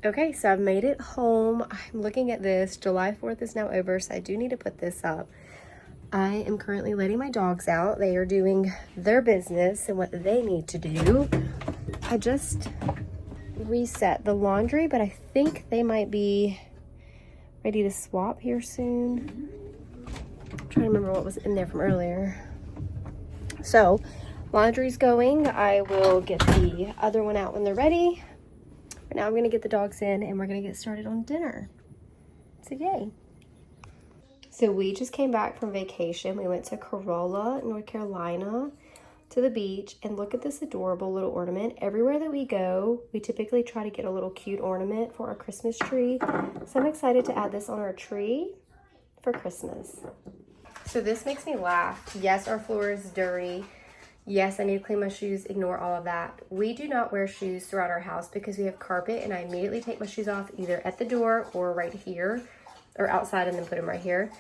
Okay, so I've made it home. I'm looking at this. July 4th is now over, so I do need to put this up. I am currently letting my dogs out. They are doing their business and what they need to do. I just reset the laundry, but I think they might be ready to swap here soon. I'm trying to remember what was in there from earlier. So, laundry's going. I will get the other one out when they're ready. But now I'm gonna get the dogs in and we're gonna get started on dinner. So yay. So we just came back from vacation. We went to Corolla, North Carolina, to the beach, and look at this adorable little ornament. Everywhere that we go, we typically try to get a little cute ornament for our Christmas tree. So I'm excited to add this on our tree for Christmas. So this makes me laugh. Yes, our floor is dirty. Yes, I need to clean my shoes. Ignore all of that. We do not wear shoes throughout our house because we have carpet, and I immediately take my shoes off either at the door or right here or outside and then put them right here.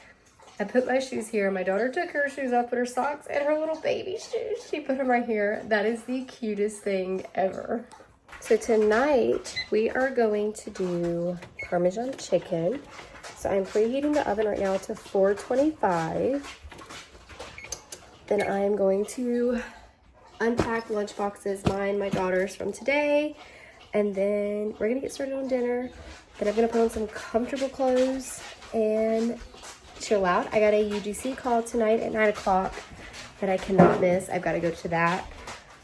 I put my shoes here. My daughter took her shoes off, put her socks and her little baby shoes. She put them right here. That is the cutest thing ever. So tonight we are going to do Parmesan chicken. So I'm preheating the oven right now to 425. Then I'm going to unpack lunch boxes, mine, my daughter's from today. And then we're gonna get started on dinner. Then I'm gonna put on some comfortable clothes and chill out. I got a UGC call tonight at 9 o'clock that I cannot miss. I've got to go to that.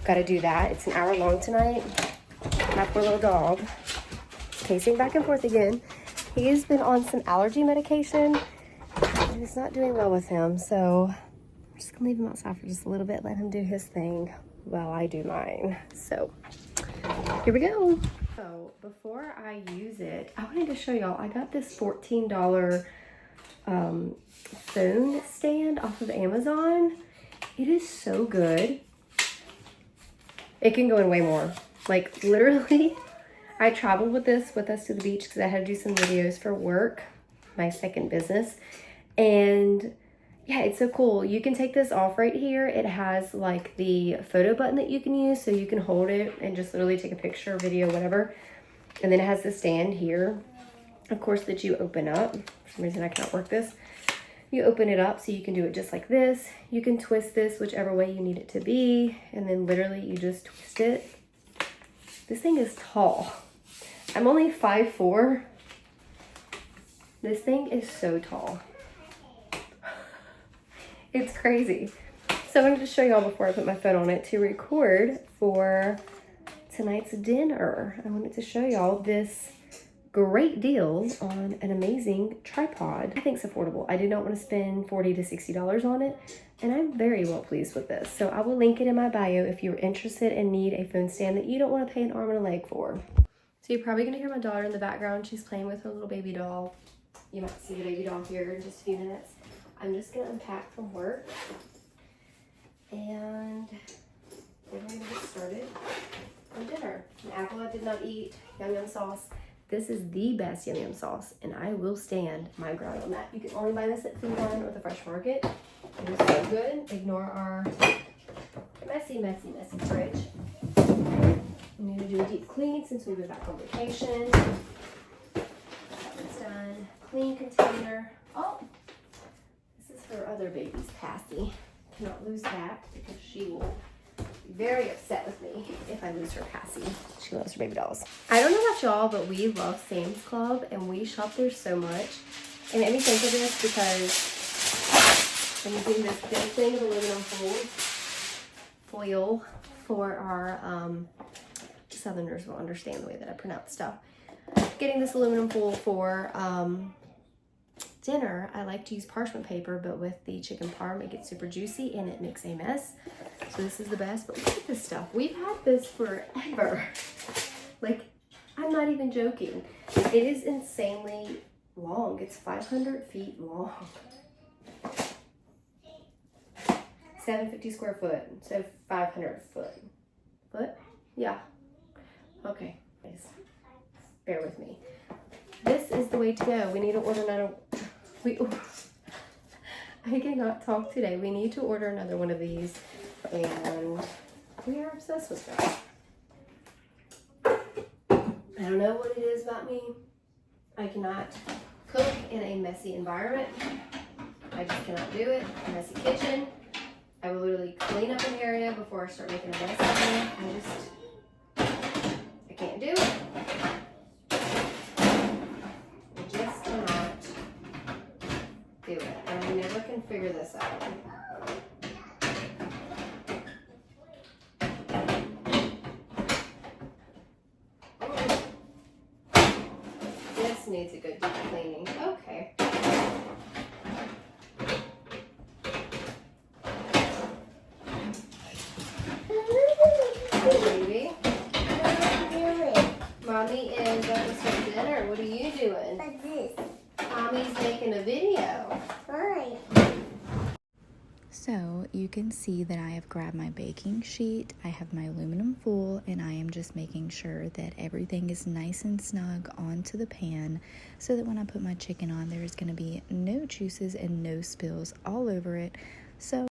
Got to do that. It's an hour long tonight. My poor little dog, pacing back and forth again. He has been on some allergy medication and it's not doing well with him. So I'm just gonna leave him outside for just a little bit, let him do his thing while I do mine. So here we go. So before I use it, I wanted to show y'all, I got this $14 phone stand off of Amazon. It is so good. It can go in way more. Like literally, I traveled with this with us to the beach because I had to do some videos for work, my second business. And yeah, it's so cool. You can take this off right here. It has like the photo button that you can use, so you can hold it and just literally take a picture, video, whatever. And then it has the stand here, of course, that you open up. For some reason I can't work this. You open it up so you can do it just like this. You can twist this whichever way you need it to be, and then literally you just twist it. This thing is tall. I'm only 5'4". This thing is so tall. It's crazy. So I wanted to show y'all before I put my phone on it to record for tonight's dinner. I wanted to show y'all this great deal on an amazing tripod. I think it's affordable. I did not want to spend $40 to $60 on it, and I'm very well pleased with this. So I will link it in my bio if you're interested and need a phone stand that you don't want to pay an arm and a leg for. So you're probably gonna hear my daughter in the background. She's playing with her little baby doll. You might see the baby doll here in just a few minutes. I'm just gonna unpack from work and we're gonna get started on dinner. An apple I did not eat, yum yum sauce. This is the best yum yum sauce, and I will stand my ground on that. You can only buy this at Food Lion or the Fresh Market. It is so good. Ignore our messy fridge. We need to do a deep clean since we've been back on vacation. That one's done. Clean container. Oh, this is her other baby's Passy. Cannot lose that because she will be very upset with me if I lose her Passy. She loves her baby dolls. I don't know about y'all, but we love Sam's Club and we shop there so much. And it made me think of this because I'm using this big thing of aluminum foil for our Southerners will understand the way that I pronounce stuff. Getting this aluminum foil for dinner, I like to use parchment paper, but with the chicken parm, it gets super juicy and it makes a mess. So this is the best, but look at this stuff. We've had this forever. Like, I'm not even joking. It is insanely long. It's 500 feet long. 750 square foot, so 500 foot. Yeah. Okay, guys, bear with me. This is the way to go. We need to order another. I cannot talk today. We need to order another one of these, and we are obsessed with them. I don't know what it is about me. I cannot cook in a messy environment. I just cannot do it. A messy kitchen. I will literally clean up an area before I start making a mess again. I can't do it. I just cannot do it. And I never can figure this out. This needs a good deep cleaning. Okay. Baby. Mommy is about to start dinner. What are you doing? What's this? Mommy's making a video. Why? So you can see that I have grabbed my baking sheet, I have my aluminum foil, and I am just making sure that everything is nice and snug onto the pan so that when I put my chicken on, there's going to be no juices and no spills all over it. So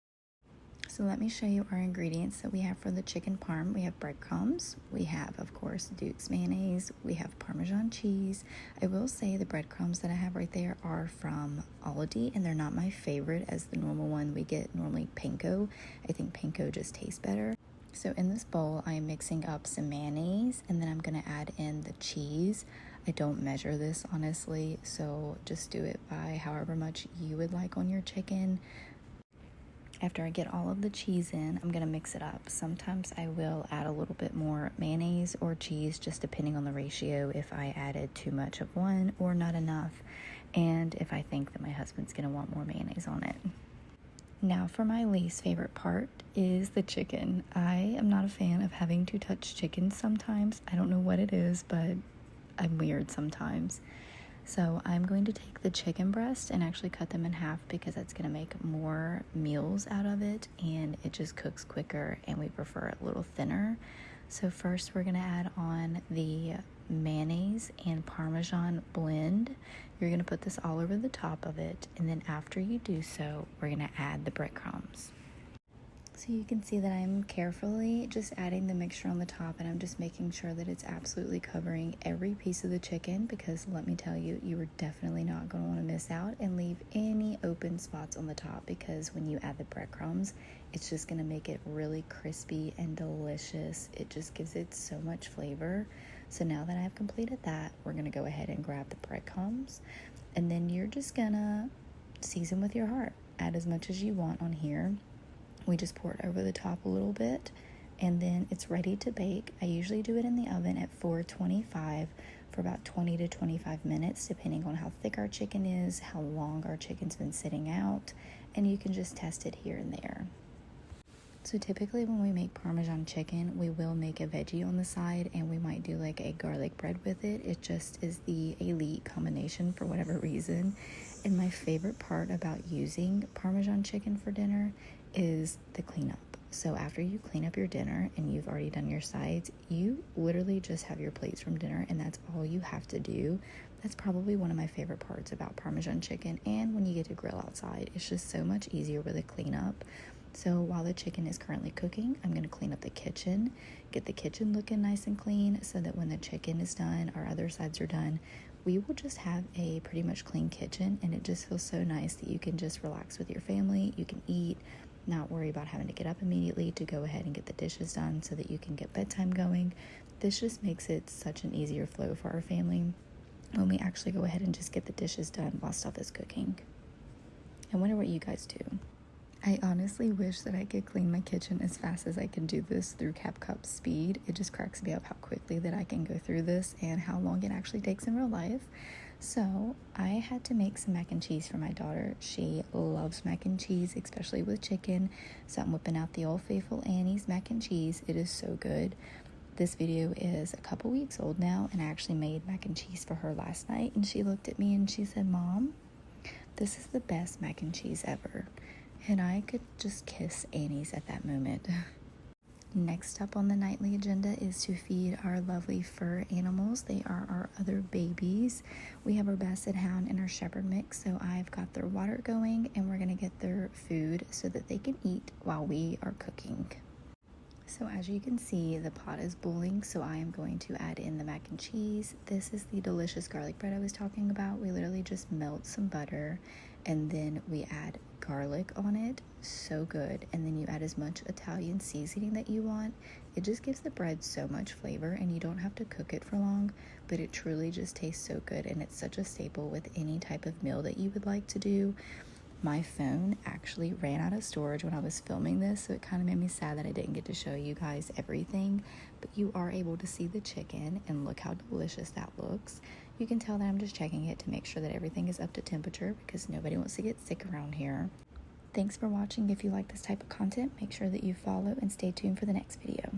let me show you our ingredients that we have for the chicken parm. We have breadcrumbs, we have of course Duke's mayonnaise, we have Parmesan cheese. I will say the breadcrumbs that I have right there are from Aldi, and they're not my favorite as the normal one we get, normally panko. I think panko just tastes better. So in this bowl I am mixing up some mayonnaise, and then I'm going to add in the cheese. I don't measure this honestly, so just do it by however much you would like on your chicken. After I get all of the cheese in, I'm going to mix it up. Sometimes I will add a little bit more mayonnaise or cheese, just depending on the ratio, if I added too much of one or not enough, and if I think that my husband's going to want more mayonnaise on it. Now for my least favorite part is the chicken. I am not a fan of having to touch chicken sometimes. I don't know what it is, but I'm weird sometimes. So I'm going to take the chicken breast and actually cut them in half because that's going to make more meals out of it, and it just cooks quicker, and we prefer it a little thinner. So first we're going to add on the mayonnaise and Parmesan blend. You're going to put this all over the top of it, and then after you do so, we're going to add the breadcrumbs. So you can see that I'm carefully just adding the mixture on the top, and I'm just making sure that it's absolutely covering every piece of the chicken, because let me tell you, you are definitely not going to want to miss out and leave any open spots on the top, because when you add the breadcrumbs, it's just going to make it really crispy and delicious. It just gives it so much flavor. So now that I've completed that, we're going to go ahead and grab the breadcrumbs, and then you're just going to season with your heart. Add as much as you want on here. We just pour it over the top a little bit, and then it's ready to bake. I usually do it in the oven at 425 for about 20 to 25 minutes, depending on how thick our chicken is, how long our chicken's been sitting out, and you can just test it here and there. So typically when we make Parmesan chicken, we will make a veggie on the side, and we might do like a garlic bread with it. It just is the elite combination for whatever reason. And my favorite part about using Parmesan chicken for dinner is the cleanup. So after you clean up your dinner and you've already done your sides, you literally just have your plates from dinner, and that's all you have to do. That's probably one of my favorite parts about Parmesan chicken, and when you get to grill outside, it's just so much easier with a cleanup. So while the chicken is currently cooking, I'm going to clean up the kitchen, get the kitchen looking nice and clean, so that when the chicken is done, our other sides are done, we will just have a pretty much clean kitchen, and it just feels so nice that you can just relax with your family. You can eat, not worry about having to get up immediately to go ahead and get the dishes done so that you can get bedtime going. This just makes it such an easier flow for our family when we actually go ahead and just get the dishes done while stuff is cooking. I wonder what you guys do. I honestly wish that I could clean my kitchen as fast as I can do this through CapCut speed. It just cracks me up how quickly that I can go through this and how long it actually takes in real life. So I had to make some mac and cheese for my daughter. She loves mac and cheese, especially with chicken. So I'm whipping out the Old Faithful Annie's mac and cheese. It is so good. This video is a couple weeks old now, and I actually made mac and cheese for her last night, and she looked at me and she said, "Mom, this is the best mac and cheese ever." And I could just kiss Annie's at that moment. Next up on the nightly agenda is to feed our lovely fur animals. They are our other babies. We have our Basset Hound and our Shepherd mix, so I've got their water going, and we're going to get their food so that they can eat while we are cooking. So as you can see, the pot is boiling, so I am going to add in the mac and cheese. This is the delicious garlic bread I was talking about. We literally just melt some butter and then we add garlic on it. So good. And then you add as much Italian seasoning that you want. It just gives the bread so much flavor, and you don't have to cook it for long, but it truly just tastes so good, and it's such a staple with any type of meal that you would like to do. My phone actually ran out of storage when I was filming this, so it kind of made me sad that I didn't get to show you guys everything, but you are able to see the chicken, and look how delicious that looks. You can tell that I'm just checking it to make sure that everything is up to temperature, because nobody wants to get sick around here. Thanks for watching. If you like this type of content, make sure that you follow and stay tuned for the next video.